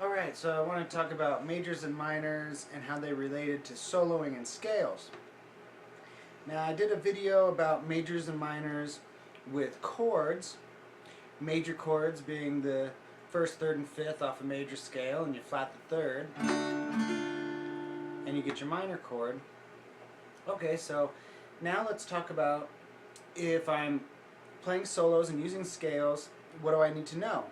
Alright, so I want to talk about majors and minors and how they related to soloing and scales. Now, I did a video about majors and minors with chords, major chords being the first, third, and fifth off a major scale, and you flat the third, and you get your minor chord. Okay, so now let's talk about if I'm playing solos and using scales, what do I need to know?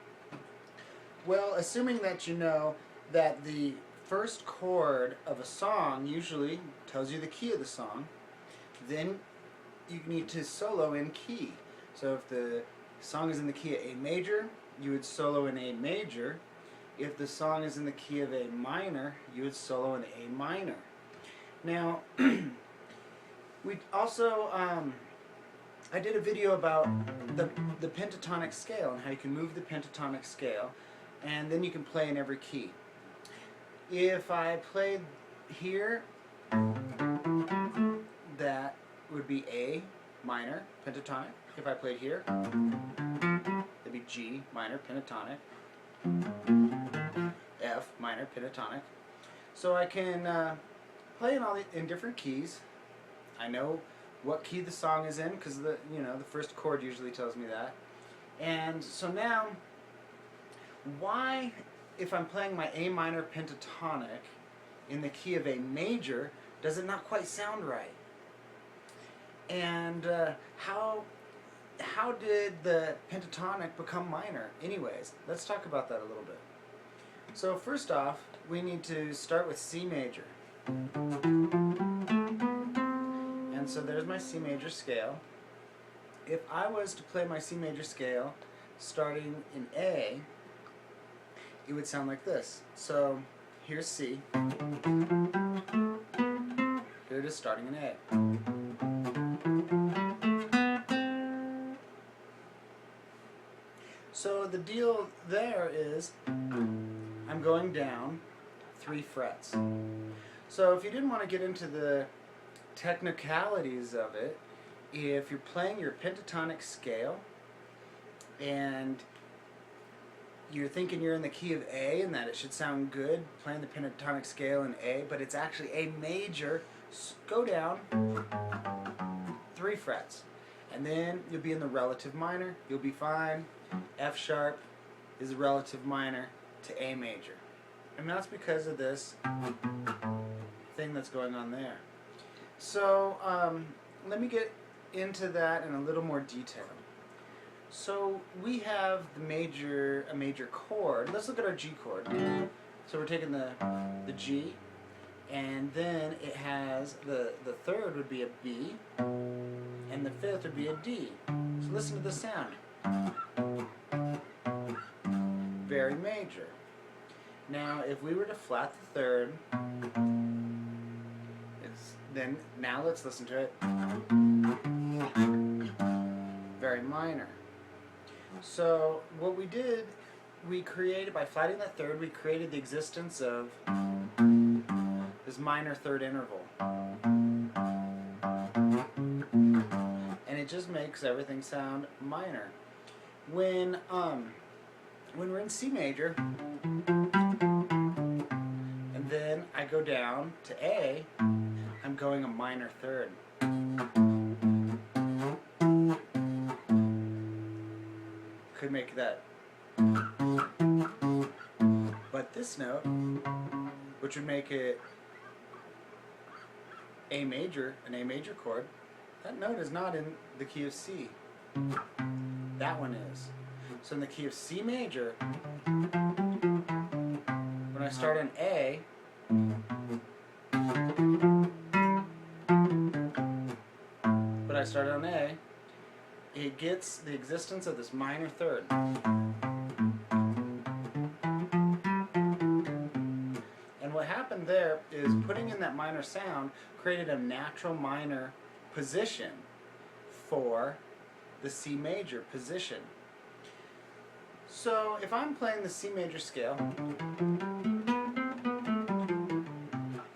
Well, assuming that you know that the first chord of a song usually tells you the key of the song, then you need to solo in key. So if the song is in the key of A major, you would solo in A major. If the song is in the key of A minor, you would solo in A minor. Now, we also, I did a video about the pentatonic scale and how you can move the pentatonic scale, and then you can play in every key. If I played here, that would be A minor, pentatonic. If I played here, it'd be G minor, pentatonic, F minor, pentatonic. So I can play in different keys. I know what key the song is in because the first chord usually tells me that. And so now, why, if I'm playing my A minor pentatonic in the key of A major, does it not quite sound right? And how did the pentatonic become minor? Anyways, let's talk about that a little bit. So first off, we need to start with C major. And so there's my C major scale. If I was to play my C major scale starting in A, it would sound like this. So here's C. Here it is starting in A. So the deal there is I'm going down 3 frets. So if you didn't want to get into the technicalities of it, if you're playing your pentatonic scale and you're thinking you're in the key of A and that it should sound good playing the pentatonic scale in A, but it's actually A major, go down 3 frets. And then you'll be in the relative minor, you'll be fine. F sharp is a relative minor to A major. And that's because of this thing that's going on there. So let me get into that in a little more detail. So we have a major chord. Let's look at our G chord. So we're taking the G, and then it has the third would be a B, and the fifth would be a D. So listen to the sound. Very major. Now if we were to flat the third, now let's listen to it. Very minor. So what we did, by flatting that third, we created the existence of this minor third interval. And it just makes everything sound minor. When we're in C major, and then I go down to A, I'm going a minor third. Could make that. But this note, which would make it A major, an A major chord, that note is not in the key of C. That one is. So in the key of C major, when I start on A, it gets the existence of this minor third. And what happened there is putting in that minor sound created a natural minor position for the C major position. So if I'm playing the C major scale,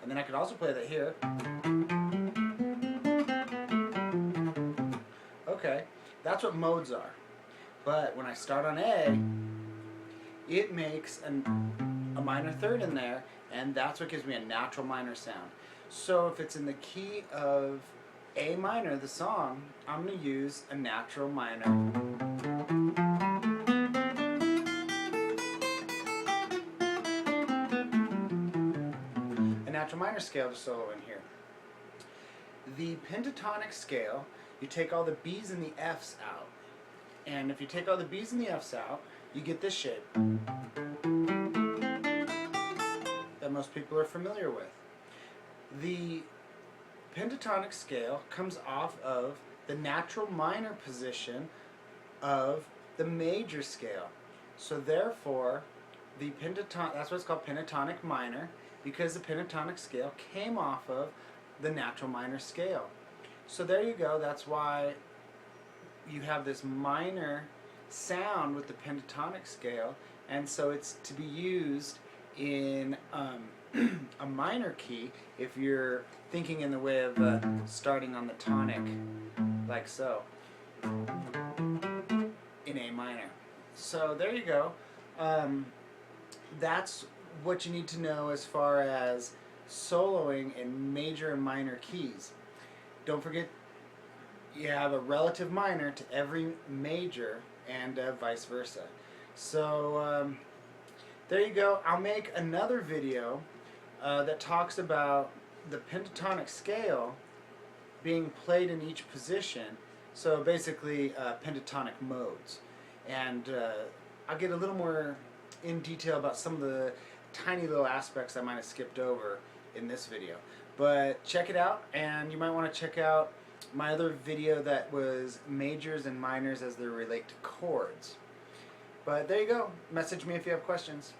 and then I could also play that here. Okay, that's what modes are. But when I start on A, it makes a minor third in there, and that's what gives me a natural minor sound. So if it's in the key of A minor, the song, I'm going to use a natural minor. A natural minor scale to solo in here. The pentatonic scale, you take all the B's and the F's out. And if you take all the B's and the F's out, you get this shape that most people are familiar with. The pentatonic scale comes off of the natural minor position of the major scale. So therefore, the pentatonic, that's what's called pentatonic minor, because the pentatonic scale came off of the natural minor scale. So there you go, that's why you have this minor sound with the pentatonic scale, and so it's to be used in a minor key if you're thinking in the way of starting on the tonic, like so, in A minor. So there you go. That's what you need to know as far as soloing in major and minor keys. Don't forget, you have a relative minor to every major, and vice versa. So there you go. I'll make another video that talks about the pentatonic scale being played in each position. So basically pentatonic modes. And I'll get a little more in detail about some of the tiny little aspects I might have skipped over in this video. But check it out, and you might want to check out my other video that was majors and minors as they relate to chords. But there you go. Message me if you have questions.